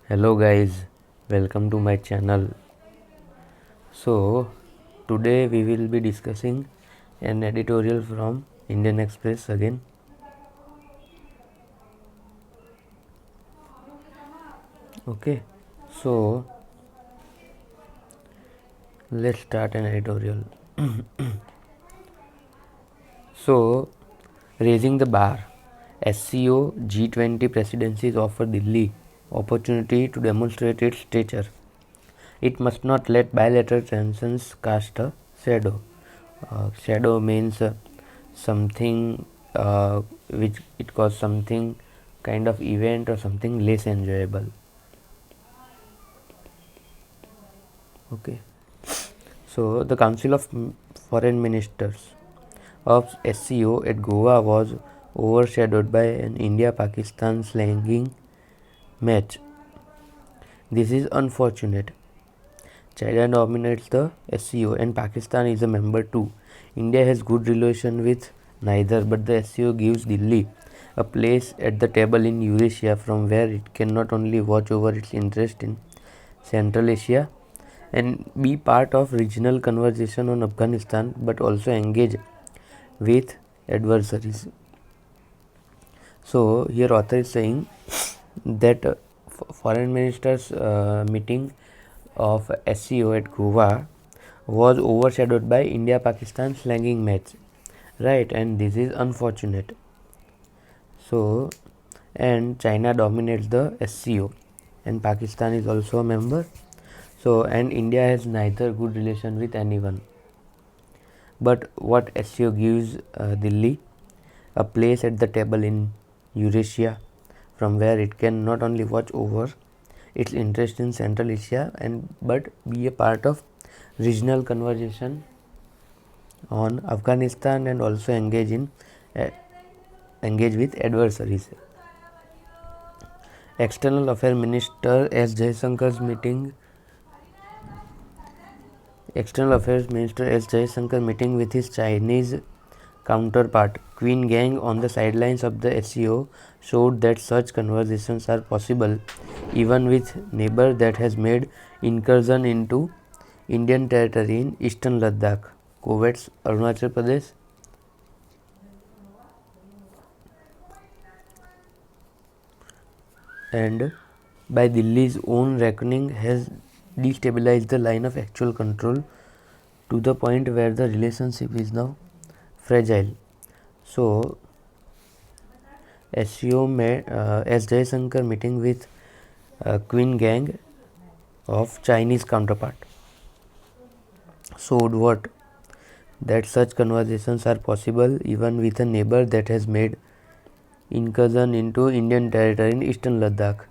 Hello guys, welcome to my channel. So today we will be discussing an editorial from Indian Express again. Okay, so let's start an editorial. So, raising the bar, SCO G20 presidencies offer Delhi opportunity to demonstrate its stature. It must not let bilateral tensions cast a shadow. Shadow means something which it causes something kind of event or something less enjoyable. Okay, so the Council of Foreign Ministers of SCO at Goa was overshadowed by an India-Pakistan slanging match. This is unfortunate. China dominates the SCO and Pakistan is a member too. India has good relation with neither, but the SCO gives Delhi a place at the table in Eurasia from where it can not only watch over its interest in Central Asia and be part of regional conversation on Afghanistan but also engage with adversaries. So here author is saying that foreign ministers meeting of SCO at Goa was overshadowed by India-Pakistan slanging match, right? And this is unfortunate. So, and China dominates the SCO, and Pakistan is also a member. So, and India has neither good relation with anyone. But what SCO gives Delhi a place at the table in Eurasia, from where it can not only watch over its interest in Central Asia and but be a part of regional conversation on Afghanistan and also engage with adversaries. External Affairs Minister S. Jaisankar's meeting External Affairs Minister S. Jaisankar meeting with his Chinese counterpart Queen Gang on the sidelines of the SCO showed that such conversations are possible even with neighbor that has made incursion into Indian territory in eastern Ladakh, Covet's Arunachal Pradesh. And by Delhi's own reckoning has destabilized the line of actual control to the point where the relationship is now fragile. So, SCO S. Jaisankar meeting with Queen Gang of Chinese counterpart showed what? That such conversations are possible even with a neighbor that has made incursion into Indian territory in eastern Ladakh,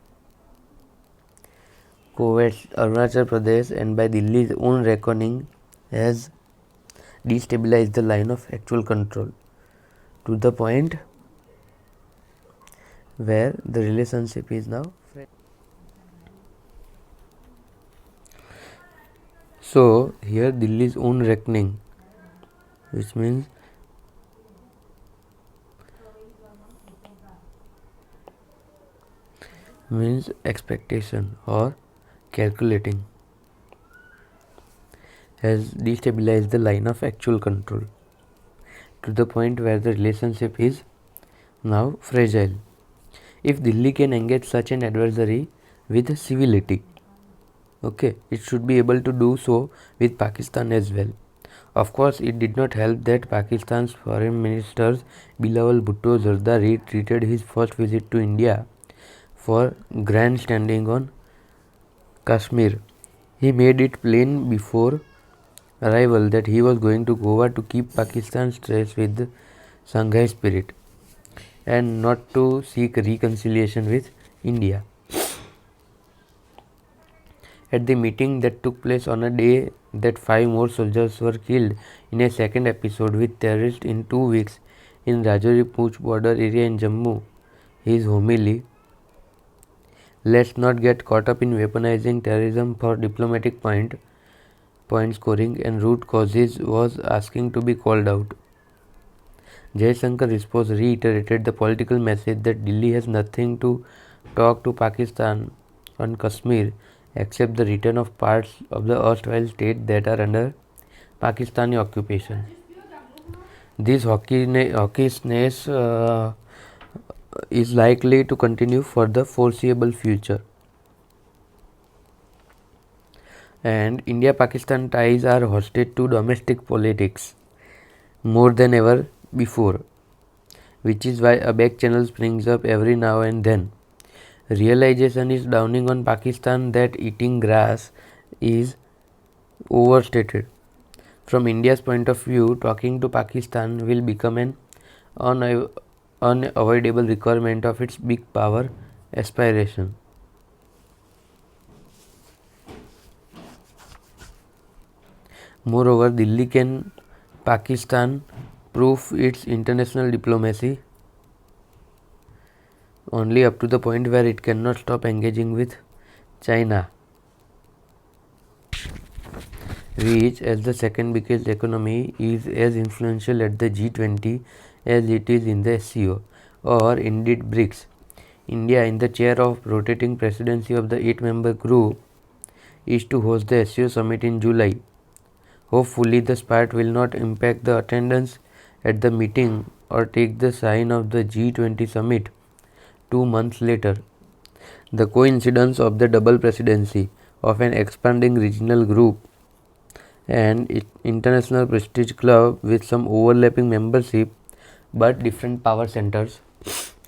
Covet's Arunachal Pradesh, and by Delhi's own reckoning has destabilized the line of actual control to the point where the relationship is now. So here Delhi's own reckoning, which means expectation or calculating, has destabilized the line of actual control to the point where the relationship is now fragile. If Delhi can engage such an adversary with civility, okay, it should be able to do so with Pakistan as well. Of course, it did not help that Pakistan's foreign minister's Bilawal Bhutto Zardari treated his first visit to India for grandstanding on Kashmir. He made it plain before arrival that he was going to Goa to keep Pakistan stressed with the Shanghai spirit and not to seek reconciliation with India. At the meeting that took place on a day that 5 more soldiers were killed in a second episode with terrorists in 2 weeks in Rajouri Pooch border area in Jammu, his homily, "Let's not get caught up in weaponizing terrorism for diplomatic point scoring and root causes," was asking to be called out. Jaisankar's response reiterated the political message that Delhi has nothing to talk to Pakistan on Kashmir except the return of parts of the erstwhile state that are under Pakistani occupation. This hawkishness is likely to continue for the foreseeable future. And India-Pakistan ties are hosted to domestic politics more than ever before, which is why a back channel springs up every now and then. Realization is dawning on Pakistan that eating grass is overstated. From India's point of view, talking to Pakistan will become an unavoidable requirement of its big power aspiration. Moreover, Delhi can Pakistan prove its international diplomacy only up to the point where it cannot stop engaging with China, which, as the second biggest economy, is as influential at the G20 as it is in the SCO or indeed BRICS. India, in the chair of rotating presidency of the 8-member group, is to host the SCO summit in July. Hopefully, the spurt will not impact the attendance at the meeting or take the sign of the G20 summit 2 months later. The coincidence of the double presidency of an expanding regional group and international prestige club with some overlapping membership but different power centers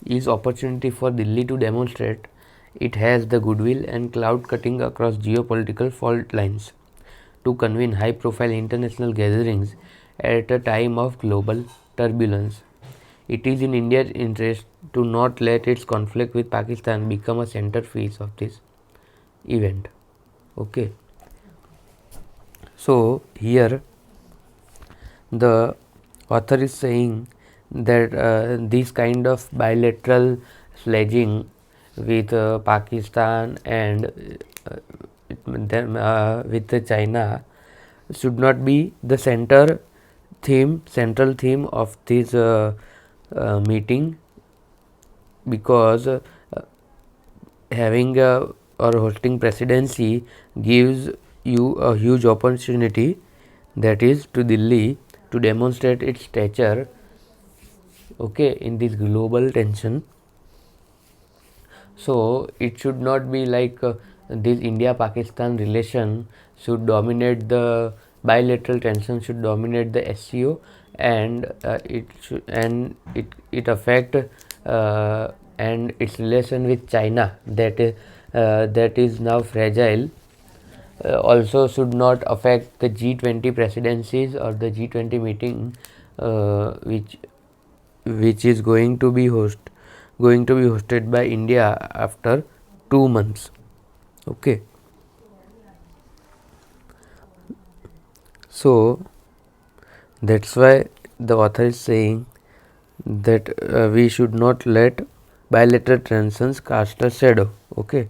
is opportunity for Delhi to demonstrate it has the goodwill and cloud cutting across geopolitical fault lines to convene high profile international gatherings at a time of global turbulence. It is in India's interest to not let its conflict with Pakistan become a centerpiece of this event. Okay. So here the author is saying that this kind of bilateral sledging with Pakistan and with China should not be the central theme of this meeting, because having or hosting presidency gives you a huge opportunity, that is to Delhi, to demonstrate its stature, okay, in this global tension. So it should not be like this India-Pakistan relation should dominate the bilateral tension, should dominate the SCO, and it affect and its relation with China that is now fragile. Also should not affect the G20 presidencies or the G20 meeting, which is going to be hosted by India after 2 months. Okay. So that's why the author is saying that we should not let bilateral tensions cast a shadow. Okay.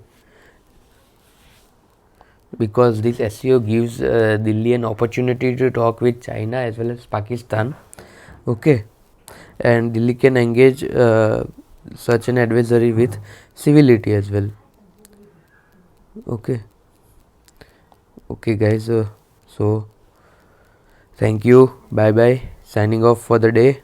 Because this SCO gives Delhi an opportunity to talk with China as well as Pakistan. Okay. And Delhi can engage such an adversary with civility as well. Okay. Okay guys, so thank you, bye bye, signing off for the day.